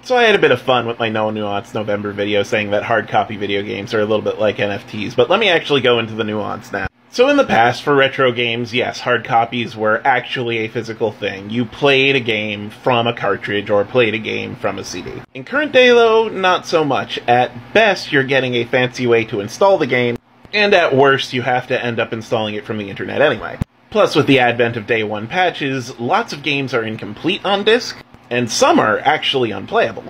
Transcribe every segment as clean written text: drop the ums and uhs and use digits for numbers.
So I had a bit of fun with my No Nuance November video saying that hard copy video games are a little bit like NFTs, but let me actually go into the nuance now. So in the past, for retro games, yes, hard copies were actually a physical thing. You played a game from a cartridge or played a game from a CD. In current day, though, not so much. At best, you're getting a fancy way to install the game, and at worst, you have to end up installing it from the internet anyway. Plus, with the advent of day one patches, lots of games are incomplete on disk, and some are actually unplayable.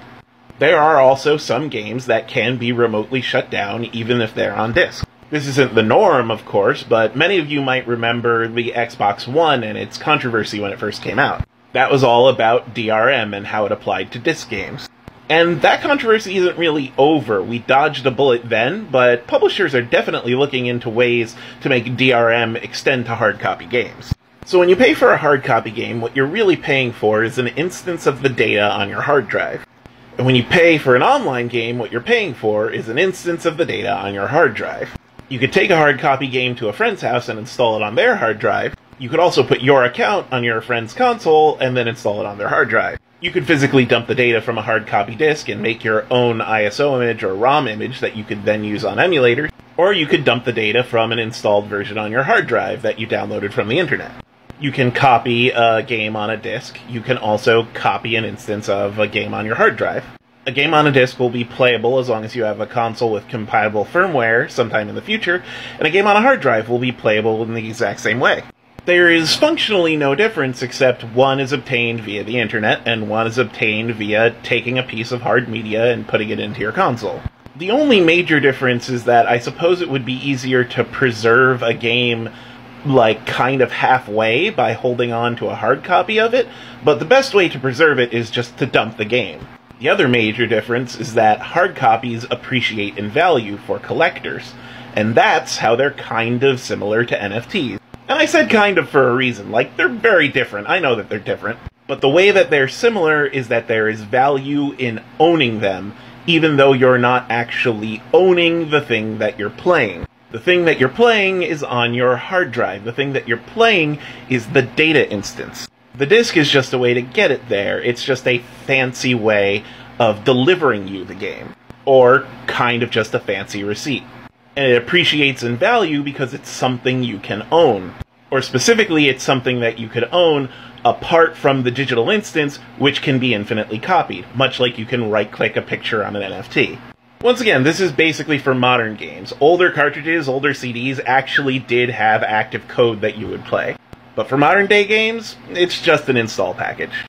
There are also some games that can be remotely shut down even if they're on disk. This isn't the norm, of course, but many of you might remember the Xbox One and its controversy when it first came out. That was all about DRM and how it applied to disk games. And that controversy isn't really over. We dodged a bullet then, but publishers are definitely looking into ways to make DRM extend to hard copy games. So when you pay for a hard copy game, what you're really paying for is an instance of the data on your hard drive. And when you pay for an online game, what you're paying for is an instance of the data on your hard drive. You could take a hard copy game to a friend's house and install it on their hard drive. You could also put your account on your friend's console and then install it on their hard drive. You could physically dump the data from a hard copy disk and make your own ISO image or ROM image that you could then use on emulators, or you could dump the data from an installed version on your hard drive that you downloaded from the internet. You can copy a game on a disk. You can also copy an instance of a game on your hard drive. A game on a disk will be playable as long as you have a console with compatible firmware sometime in the future, and a game on a hard drive will be playable in the exact same way. There is functionally no difference except one is obtained via the internet and one is obtained via taking a piece of hard media and putting it into your console. The only major difference is that I suppose it would be easier to preserve a game like kind of halfway by holding on to a hard copy of it, but the best way to preserve it is just to dump the game. The other major difference is that hard copies appreciate in value for collectors, and that's how they're kind of similar to NFTs. And I said kind of for a reason, like they're very different, I know that they're different, but the way that they're similar is that there is value in owning them, even though you're not actually owning the thing that you're playing. The thing that you're playing is on your hard drive. The thing that you're playing is the data instance. The disk is just a way to get it there. It's just a fancy way of delivering you the game. Or kind of just a fancy receipt. And it appreciates in value because it's something you can own. Or specifically, it's something that you could own apart from the digital instance, which can be infinitely copied, much like you can right-click a picture on an NFT. Once again, this is basically for modern games. Older cartridges, older CDs actually did have active code that you would play. But for modern day games, it's just an install package.